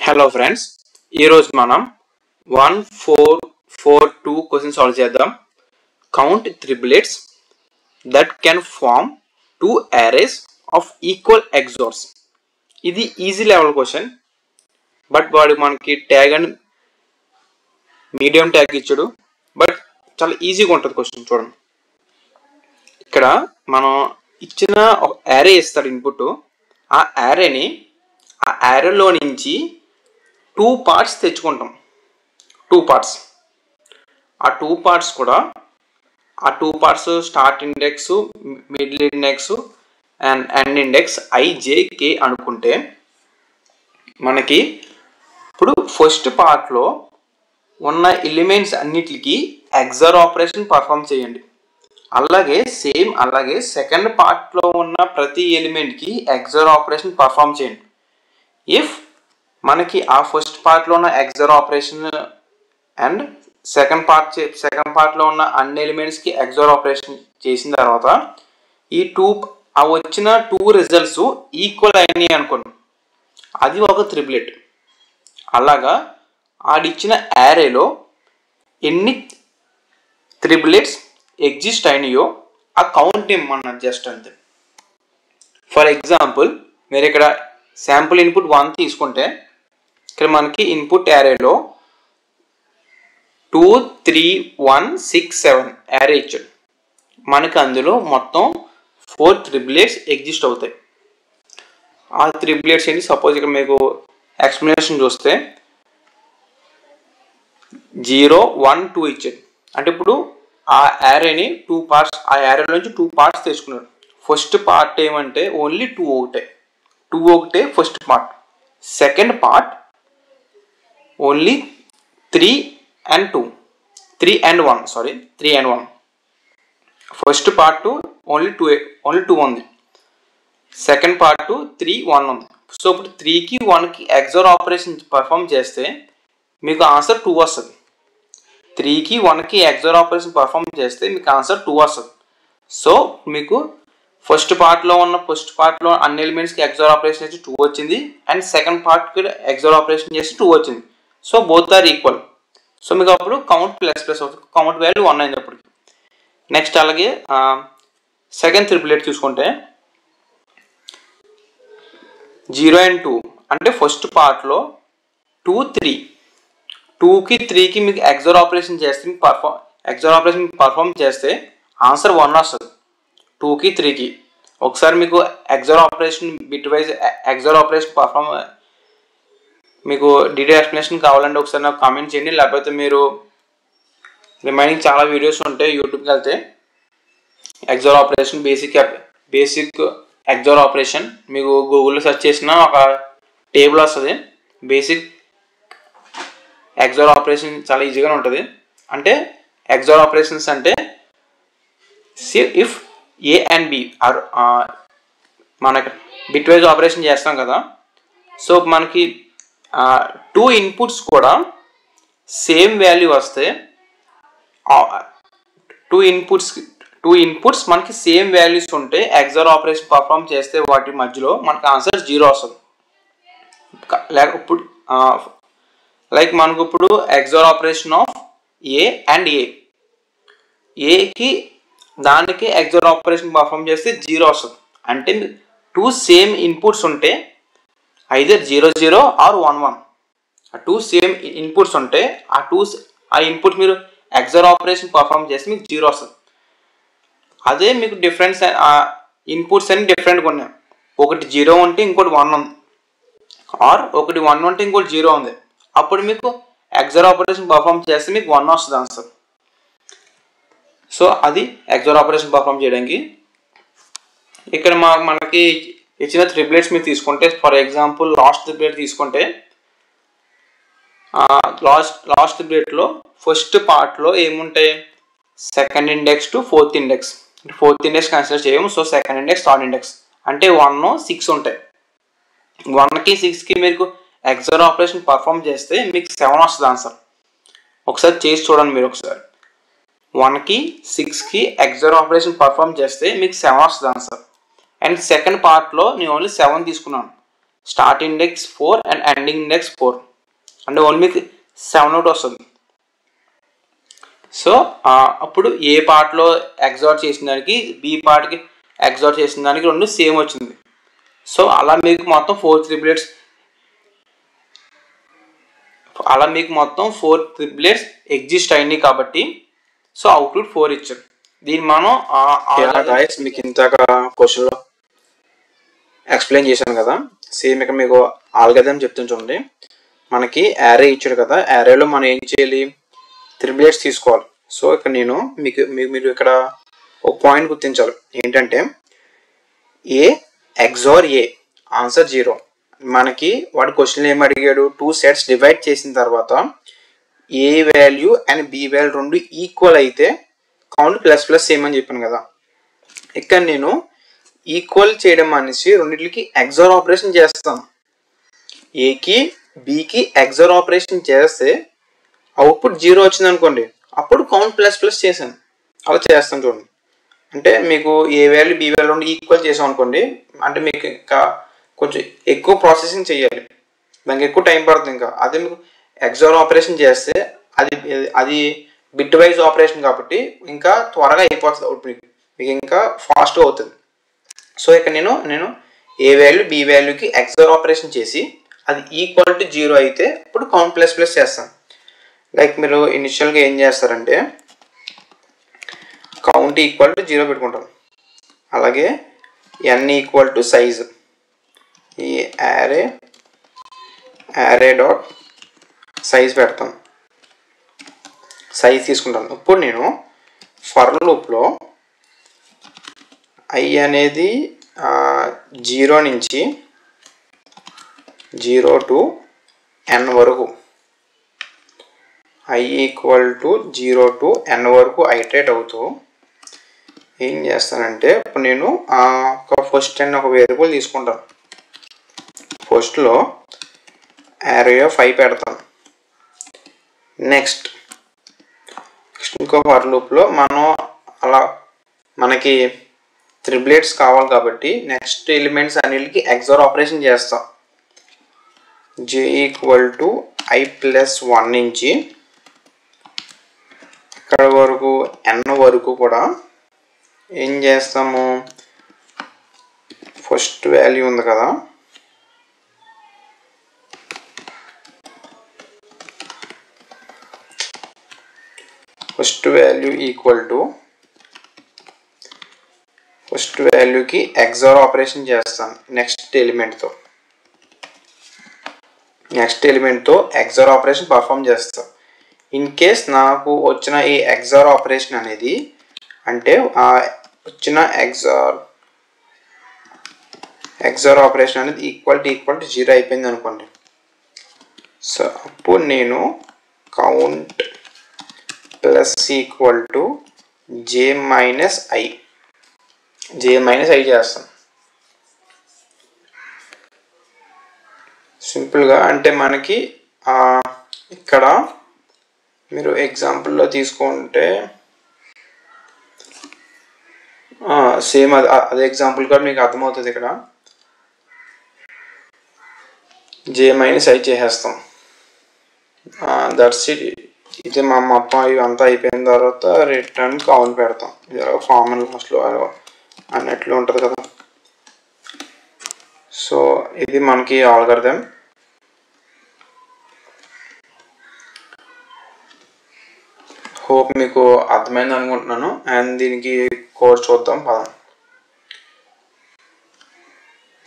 Hello friends, ఈ రోజు మనం 1442 క్వశ్చన్ సాల్వ్ చేద్దాం. Count triplets that can form two arrays of equal XORs. ఇది ఈజీ లెవెల్ క్వశ్చన్, బట్ వాడు మనకి ట్యాగ్ అండ్ మీడియం ట్యాగ్ ఇచ్చాడు, బట్ చాలా ఈజీగా ఉంటుంది క్వశ్చన్. చూడండి, ఇక్కడ మనం ఇచ్చిన ఒక యారే ఇస్తాడు ఇన్పుట్. ఆ యారేలో నుంచి టూ పార్ట్స్ తెచ్చుకుంటాం. ఆ టూ పార్ట్స్ కూడా start index, middle index and end index IJK అనుకుంటే, మనకి ఇప్పుడు ఫస్ట్ పార్ట్లో ఉన్న ఎలిమెంట్స్ అన్నిటికీ XOR ఆపరేషన్ పర్ఫామ్ చేయండి. అలాగే సెకండ్ పార్ట్లో ఉన్న ప్రతి ఎలిమెంట్కి XOR ఆపరేషన్ పర్ఫామ్ చేయండి. ఇఫ్ మనకి ఆ ఫస్ట్ పార్ట్లో ఉన్న XOR ఆపరేషన్ అండ్ సెకండ్ పార్ట్లో ఉన్న అన్ని ఎలిమెంట్స్కి XOR ఆపరేషన్ చేసిన తర్వాత వచ్చిన టూ రిజల్ట్స్ ఈక్వల్ అయినాయి అనుకోండి, అది ఒక త్రిప్లెట్. అలాగా ఆడిచ్చిన యారేలో ఎన్ని త్రిప్లెట్స్ ఎగ్జిస్ట్ అయినాయో ఆ కౌంట్ ఇమ్మన్నారు, జస్ట్ అంతే. ఫర్ ఎగ్జాంపుల్, మీరు ఇక్కడ శాంపుల్ ఇన్పుట్ 1 తీసుకుంటే, ఇక్కడ మనకి ఇన్పుట్ యారేలో 2 3 1 6 7 యారే ఇచ్చాడు. మనకి అందులో మొత్తం 4 త్రిప్లెట్స్ ఎగ్జిస్ట్ అవుతాయి. ఆ త్రిప్లెట్స్ ఏంటి? సపోజ్ ఇక్కడ మీకు ఎక్స్ప్లెనేషన్ చూస్తే 0 1 2 ఇచ్చాడు. అంటే ఇప్పుడు ఆ యారేని ఆ యారేలో నుంచి 2 పార్ట్స్ తెచ్చుకున్నాడు. ఫస్ట్ పార్ట్ ఏమంటే ఓన్లీ 2 ఒకటే first part. Second part only 3 and 1. First part only 2 ఉంది. సెకండ్ పార్ట్ 3 1 ఉంది. సో ఇప్పుడు 3కి 1కి XOR ఆపరేషన్ పర్ఫామ్ చేస్తే మీకు ఆన్సర్ 2 వస్తుంది. 3కి 1కి XOR ఆపరేషన్ పర్ఫామ్ చేస్తే మీకు ఆన్సర్ 2 వస్తుంది. సో మీకు ఫస్ట్ పార్ట్లో అన్ని ఎలిమెంట్స్కి XOR ఆపరేషన్ చేసి 2 వచ్చింది, అండ్ సెకండ్ పార్ట్కి XOR ఆపరేషన్ చేసి 2 వచ్చింది. So both are equal. So మీకు అప్పుడు కౌంట్ ప్లస్ అవుతుంది, కౌంట్ వాల్యూ 1 అయినప్పటికి. నెక్స్ట్ అలాగే సెకండ్ త్రిప్లెట్ చూసుకుంటే 0 and 2, అంటే ఫస్ట్ పార్ట్లో 2 3, 2కి 3కి మీకు XOR ఆపరేషన్ చేస్తే పర్ఫామ్ చేస్తే ఆన్సర్ 1 వస్తుంది. 2కి 3కి ఒకసారి మీకు XOR operation bit wise XOR operation perform మీకు డీటెయిల్ ఎక్స్ప్లెనేషన్ కావాలంటే ఒకసారి నాకు కామెంట్ చేయండి. లేకపోతే మీరు రిమైనింగ్ చాలా వీడియోస్ ఉంటాయి, యూట్యూబ్కి వెళ్తే XOR operation basic XOR operation మీకు గూగుల్లో సెర్చ్ చేసిన ఒక టేబుల్ వస్తుంది. బేసిక్ XOR ఆపరేషన్ చాలా ఈజీగానే ఉంటుంది. అంటే XOR ఆపరేషన్స్ అంటే if A and B are మనకి బిట్ వైజ్ ఆపరేషన్ చేస్తాం కదా. సో మనకి 2 ఇన్పుట్స్ కూడా సేమ్ వాల్యూ వస్తే, 2 ఇన్పుట్స్ మనకి సేమ్ వాల్యూస్ ఉంటే XOR ఆపరేషన్ పర్ఫామ్ చేస్తే వాటి మధ్యలో మనకి ఆన్సర్ 0 వస్తుంది. లైక్ మనకు ఇప్పుడు XOR operation of A and A, ఏకి దానికి XOR ఆపరేషన్ పర్ఫామ్ చేస్తే 0 వస్తుంది. అంటే 2 సేమ్ ఇన్పుట్స్ ఉంటే ఐదర్ 0 0 ఆర్ 1 1. 2 సేమ్ ఇన్పుట్స్ ఉంటే ఆ ఇన్పుట్ మీరు XOR ఆపరేషన్ పర్ఫామ్ చేస్తే మీకు 0 వస్తుంది. అదే మీకు డిఫరెన్స్ ఇన్పుట్స్ అన్ని డిఫరెంట్గా ఉన్నాయి, ఒకటి 0 ఉంటే ఇంకోటి 1 ఉంది, ఆర్ ఒకటి 1 ఉంటే ఇంకోటి 0 ఉంది. అప్పుడు మీకు XOR ఆపరేషన్ పర్ఫామ్ చేస్తే మీకు 1 వస్తుంది ఆన్సర్. సో అది XOR ఆపరేషన్ పర్ఫామ్ చేయడానికి. ఇక్కడ మనకి ఇచ్చిన త్రిప్లెట్స్ మీరు తీసుకుంటే, ఫర్ ఎగ్జాంపుల్ లాస్ట్ త్రిప్లెట్ తీసుకుంటే, లాస్ట్ త్రిప్లెట్లో ఫస్ట్ పార్ట్లో ఏముంటాయి? Second index to fourth index. Fourth index consider చేయము. So second index, third index అంటే 1 6 ఉంటాయి. 1కి 6కి మీకు XOR ఆపరేషన్ పర్ఫామ్ చేస్తే మీకు 7 వస్తుంది ఆన్సర్. ఒకసారి చేసి చూడండి మీరు. ఒకసారి 1కి 6కి XOR ఆపరేషన్ పర్ఫామ్ చేస్తే మీకు 7 వస్తుంది ఆన్సర్. అండ్ సెకండ్ పార్ట్లో నేను ఓన్లీ 7 తీసుకున్నాను. Start index 4 and ending index 4 అంటే ఓన్లీ 7 అవుట్ వస్తుంది. సో అప్పుడు ఏ పార్ట్లో ఎగ్జాట్ చేసిన దానికి బి పార్ట్కి ఎగ్జాట్ చేసిన దానికి రెండు సేమ్ వచ్చింది. సో అలా మీకు మొత్తం 4 ట్రిప్లెట్స్ ఎగ్జిస్ట్ అయినాయి కాబట్టి సో అవుట్పుట్ 4 ఇచ్చారు. దీన్ని మనం మీకు ఇంతక క్వశ్చన్లో ఎక్స్ప్లెయిన్ చేశాను కదా, సేమ్ ఇక్కడ మీకు ఆల్గరిథం చెప్తాను చూడండి. మనకి యారే ఇచ్చాడు కదా, యారేలో మనం ఏం చేయాలి, ట్రిప్లెట్స్ తీసుకోవాలి. సో ఇక్కడ నేను మీరు ఇక్కడ ఒక పాయింట్ గుర్తించాలి, ఏంటంటే ఏ ఎగ్జార్ ఏ ఆన్సర్ 0. మనకి వాడు క్వశ్చన్ ఏమి అడిగాడు, 2 సెట్స్ డివైడ్ చేసిన తర్వాత ఏ వాల్యూ అండ్ బి వాల్యూ రెండు ఈక్వల్ అయితే కౌంట్ ప్లస్ ప్లస్ చేయమని చెప్పాను కదా. ఇక్కడ నేను ఈక్వల్ చేయడం అనేసి రెండింటికి ఎగ్జార్ ఆపరేషన్ చేస్తాను. ఏకి బికి ఎగ్జార్ ఆపరేషన్ చేస్తే అవుట్పుట్ 0 వచ్చింది అనుకోండి, అప్పుడు కౌంట్ ప్లస్ ప్లస్ చేశాను. అలా చేస్తాను చూడండి. అంటే మీకు ఏ వాల్యూ బి వాల్యూ రెండు ఈక్వల్ చేసాం అనుకోండి, అంటే మీకు ఇంకా కొంచెం ఎక్కువ ప్రాసెసింగ్ చేయాలి, దానికి ఎక్కువ టైం పడుతుంది. ఇంకా అదే మీకు ఎగ్జార్ ఆపరేషన్ చేస్తే అది బిట్ వైజ్ ఆపరేషన్ కాబట్టి ఇంకా త్వరగా అయిపోతుంది అవుట్పుట్, మీకు ఇంకా ఫాస్ట్గా అవుతుంది. సో ఇక్కడ నేను ఏ వాల్యూ బి వాల్యూకి ఎగ్జార్ ఆపరేషన్ చేసి అది ఈక్వల్ టు 0 అయితే ఇప్పుడు కౌంట్ ప్లస్ ప్లస్ చేస్తాను. లైక్ మీరు ఇనిషియల్గా ఏం చేస్తారంటే కౌంట్ ఈక్వల్ టు 0 పెట్టుకుంటాం. అలాగే n ఈక్వల్ టు సైజ్, ఈ యారే డాట్ సైజ్ పెడతాం, సైజ్ తీసుకుంటాను. ఇప్పుడు నేను ఫర్ లూప్లో i అనేది 0 నుంచి 0 టు n వరకు, i equal to 0 to n వరకు ఐటరేట్ అవుతూ ఏం చేస్తానంటే ఇప్పుడు నేను ఒక ఫస్ట్ n ఒక వేరియబుల్ తీసుకుంటాను. ఫస్ట్లో array of 5 పెడతాను. నెక్స్ట్ ఇంకో ఫర్ లూప్లో మనం అలా మనకి ట్రిప్లెట్స్ కావాలి కాబట్టి నెక్స్ట్ ఎలిమెంట్స్ అన్నిటికి ఎగ్జార్ ఆపరేషన్ చేస్తాం. j equal to i plus 1 నుంచి ఇక్కడ వరకు n వరకు కూడా ఏం చేస్తాము, ఫస్ట్ వాల్యూ ఉంది కదా, first value equal to first వాల్యూకి ఎగ్జార్ ఆపరేషన్ చేస్తాను నెక్స్ట్ ఎలిమెంట్తో ఎగ్జార్ ఆపరేషన్ పర్ఫామ్ చేస్తాం. ఇన్ కేస్ నాకు వచ్చిన ఈ ఎగ్జార్ ఆపరేషన్ అనేది అంటే వచ్చిన ఎగ్జార్ ఆపరేషన్ అనేది ఈక్వల్ టు 0 అయిపోయింది అనుకోండి. సో అప్పుడు నేను count plus equal to j minus i చేస్తాం. సింపుల్గా అంటే మనకి ఇక్కడ మీరు ఎగ్జాంపుల్లో తీసుకుంటే సేమ్ అదే ఎగ్జాంపుల్ కూడా మీకు అర్థమవుతుంది. ఇక్కడ j మైనస్ i చేసేస్తాం. That's it. ఇది మా మొత్తం ఇవంతా అయిపోయిన తర్వాత రిటర్న్ కౌంట్ పెడతాం. ఫార్మల్ లాస్ట్లో అన్నట్లు ఉంటుంది కదా. సో ఇది మనకి ఆల్గరిథం. హోప్ మీకు అర్థమైంది అనుకుంటున్నాను. అండ్ దీనికి కోడ్ చూద్దాం పదం.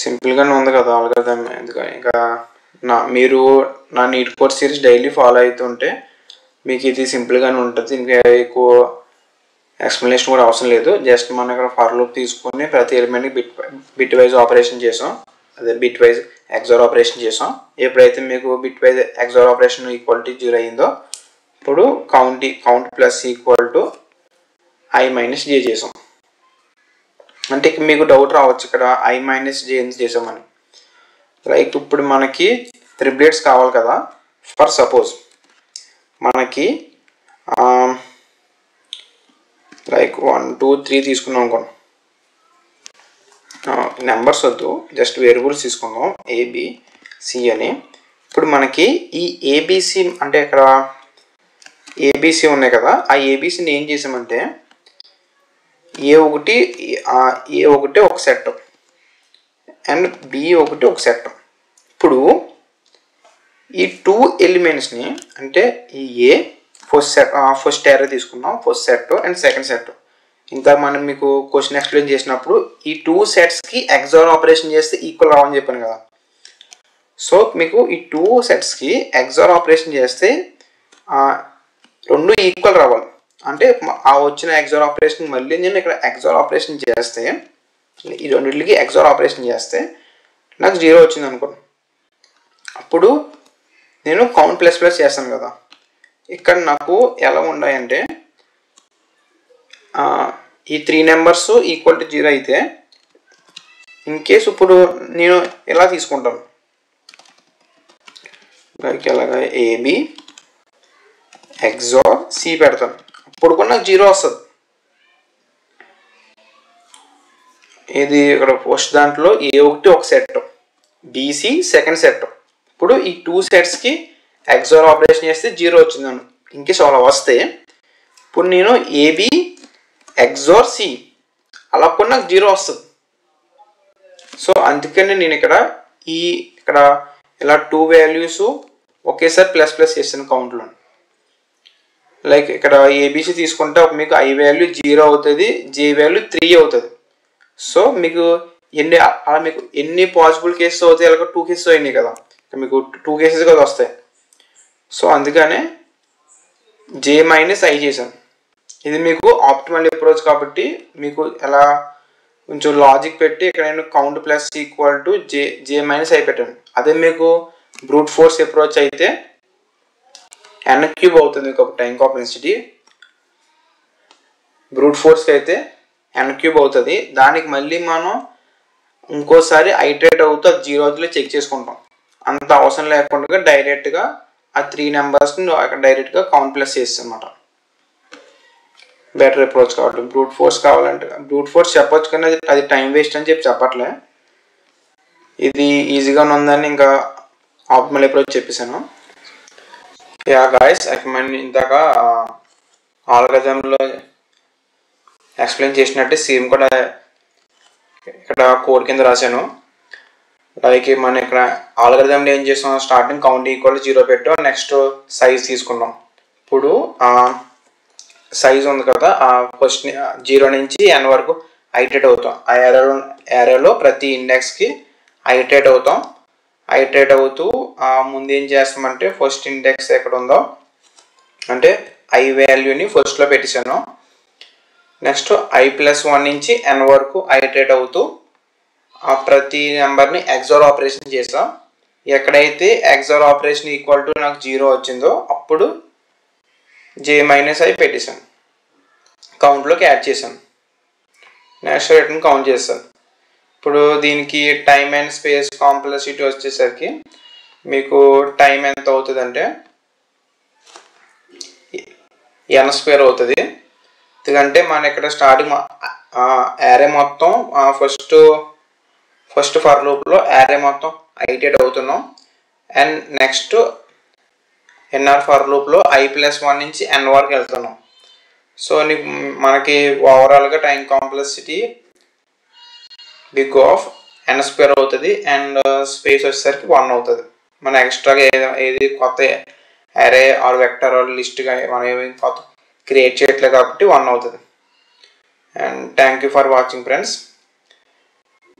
సింపుల్గానే ఉంది కదా ఆల్గరిథం. ఎందుకంటే ఇంకా మీరు నా neat code series daily follow అవుతుంటే మీకు ఇది సింపుల్గానే ఉంటుంది. ఇంకా ఎక్కువ ఎక్స్ప్లెనేషన్ కూడా అవసరం లేదు. జస్ట్ మనం ఇక్కడ ఫర్ లూప్ తీసుకొని ప్రతి ఎలిమెంట్కి బిట్ వైజ్ ఆపరేషన్ చేసాం, అదే బిట్ వైజ్ ఎగ్జార్ ఆపరేషన్ చేసాం. ఎప్పుడైతే మీకు bit wise XOR operation equal to 0 అయిందో ఇప్పుడు count plus equal to i minus j చేసాం. అంటే మీకు డౌట్ రావచ్చు ఇక్కడ i మైనస్ j ఎంత చేసామని. లైక్ ఇప్పుడు మనకి ట్రిప్లెట్స్ కావాలి కదా. ఫర్ సపోజ్ మనకి లైక్ 1 2 3 తీసుకున్నాం అనుకోండి. నెంబర్స్ వద్దు, జస్ట్ వేరియబుల్స్ తీసుకుందాం ఏబిసి అని. ఇప్పుడు మనకి ఈ ఏబిసి అంటే ఇక్కడ ఏబిసి ఉన్నాయి కదా, ఆ ఏబిసిని ఏం చేసామంటే ఏ ఒకటి ఒక సెట్ అండ్ బి ఒకటి ఒక సెట్. ఇప్పుడు ఈ 2 ఎలిమెంట్స్ని అంటే ఈ ఏ ఫస్ట్ ఏరే తీసుకున్నాం, first set and second set. ఇంకా మనం మీకు క్వశ్చన్ ఎక్స్ప్లెయిన్ చేసినప్పుడు ఈ 2 సెట్స్కి ఎక్సార్ ఆపరేషన్ చేస్తే ఈక్వల్ రావని చెప్పాను కదా. సో మీకు ఈ 2 సెట్స్కి ఎక్సార్ ఆపరేషన్ చేస్తే 2 ఈక్వల్ రావాలి. అంటే ఆ వచ్చిన ఎక్సార్ ఆపరేషన్ మళ్ళీ నేను ఇక్కడ ఎక్సార్ ఆపరేషన్ చేస్తే, ఈ రెండింటికి ఎక్సార్ ఆపరేషన్ చేస్తే నాకు 0 వచ్చింది అనుకోండి. అప్పుడు నేను కౌంట్ ప్లస్ ప్లస్ చేస్తాను కదా. ఇక్కడ నాకు ఎలా ఉన్నాయంటే ఈ 3 నెంబర్స్ ఈక్వల్ టు 0 అయితే ఇన్ కేసు ఇప్పుడు నేను ఎలా తీసుకుంటాను, ఎలాగా ఏబి ఎక్సార్ సి పెడతాను. అప్పుడు కూడా నాకు 0 వస్తుంది. ఇది ఇక్కడ ఫస్ట్ దాంట్లో ఏ ఒకటి ఒక సెట్, బీసీ సెకండ్ సెట్. ఇప్పుడు ఈ 2 సెట్స్కి ఎక్సార్ ఆపరేషన్ చేస్తే 0 వచ్చిందని ఇంకేస్ అలా వస్తే ఇప్పుడు నేను ఏబి ఎక్సార్ సి అలా కూడా నాకు 0 వస్తుంది. సో అందుకని నేను ఇక్కడ ఇలా 2 వాల్యూస్ ఒకేసారి ప్లస్ ప్లస్ చేస్తాను కౌంట్లో. లైక్ ఇక్కడ ఏబిసి తీసుకుంటే మీకు ఐ వాల్యూ 0 అవుతుంది, జే వాల్యూ 3 అవుతుంది. సో మీకు ఎన్ని పాసిబుల్ కేసెస్ అవుతాయి, అలాగే 2 కేసెస్ అయినాయి కదా, మీకు 2 కేసెస్ కదా వస్తాయి. సో అందుకనే జే మైనస్ ఐ చేశాను. ఇది మీకు ఆప్టిమల్ అప్రోచ్ కాబట్టి మీకు ఎలా కొంచెం లాజిక్ పెట్టి ఇక్కడ నేను count plus equal to J minus I పెట్టాను. అదే మీకు బ్రూట్ ఫోర్స్ అప్రోచ్ అయితే n క్యూబ్ అవుతుంది మీకు టైం కాంప్లెక్సిటీ. బ్రూట్ ఫోర్స్కి అయితే n క్యూబ్ అవుతుంది. దానికి మళ్ళీ మనం ఇంకోసారి ఐటరేట్ అవుతూ 0 చెక్ చేసుకుంటాం. అంత అవసరం లేకుండా డైరెక్ట్గా ఆ 3 నెంబర్స్ని అక్కడ డైరెక్ట్గా కౌంట్ ప్లస్ చేస్తాం అన్నమాట. బెటర్ అప్రోచ్ కాబట్టి బ్రూట్ ఫోర్స్ కావాలంటే బ్రూట్ ఫోర్స్ చెప్పొచ్చు, కానీ అది టైం వేస్ట్ అని చెప్పట్లే. ఇది ఈజీగానే ఉందని ఇంకా ఆప్టిమల్ అప్రోచ్ చెప్పేశాను. యా గాయస్, ఇందాక ఆల్గరిథంలో ఎక్స్ప్లెయిన్ చేసినట్టే సేమ్ కూడా ఇక్కడ కోడ్ కింద రాశాను. లైక్ మనం ఇక్కడ ఆల్గరిథంలో ఏం చేస్తాం, స్టార్టింగ్ కౌంట్ ఈక్వల్ 0 పెట్టాం, నెక్స్ట్ సైజ్ తీసుకున్నాం. ఇప్పుడు సైజ్ ఉంది కదా, ఫస్ట్ 0 నుంచి n వరకు ఐటరేట్ అవుతాం. ఆ ఏరియాలో ప్రతి ఇండెక్స్కి ఐటరేట్ అవుతాం. ఐటరేట్ అవుతూ ముందు ఏం చేస్తామంటే ఫస్ట్ ఇండెక్స్ ఎక్కడ ఉందో అంటే ఐ వాల్యూని ఫస్ట్లో పెట్టేశాను. నెక్స్ట్ i+1 నుంచి n వరకు ఐటరేట్ అవుతూ ప్రతి నెంబర్ని ఎక్సార్ ఆపరేషన్ చేసాం. ఎక్కడైతే ఎక్సార్ ఆపరేషన్ ఈక్వల్ టు నాకు 0 వచ్చిందో అప్పుడు జే మైనస్ ఐ పెట్టేశాను, కౌంట్లోకి యాడ్ చేశాను. నెక్స్ట్ రిటర్న్ కౌంట్ చేస్తాను. ఇప్పుడు దీనికి టైం అండ్ స్పేస్ కాంప్లెక్సిటీ వచ్చేసరికి మీకు టైం ఎంత అవుతుంది అంటే n² అవుతుంది. ఎందుకంటే మన ఇక్కడ స్టార్టింగ్ యారే మొత్తం ఫస్ట్ ఫర్ లూప్లో యారే మొత్తం ఐటరేట్ అవుతున్నాం. అండ్ నెక్స్ట్ ఎన్ఆర్ ఫర్ లూప్లో i+1 నుంచి n వరకు వెళ్తున్నాం. సో మనకి ఓవరాల్గా time complexity big of n² అవుతుంది. అండ్ స్పేస్ వచ్చేసరికి 1 అవుతుంది. మన ఎక్స్ట్రాగా ఏది కొత్త అరే ఆర్ వెక్టర్ ఆర్ లిస్ట్గా మనం ఏమి కొత్త క్రియేట్ చేయట్లేదు కాబట్టి 1 అవుతుంది. And thank you for watching friends.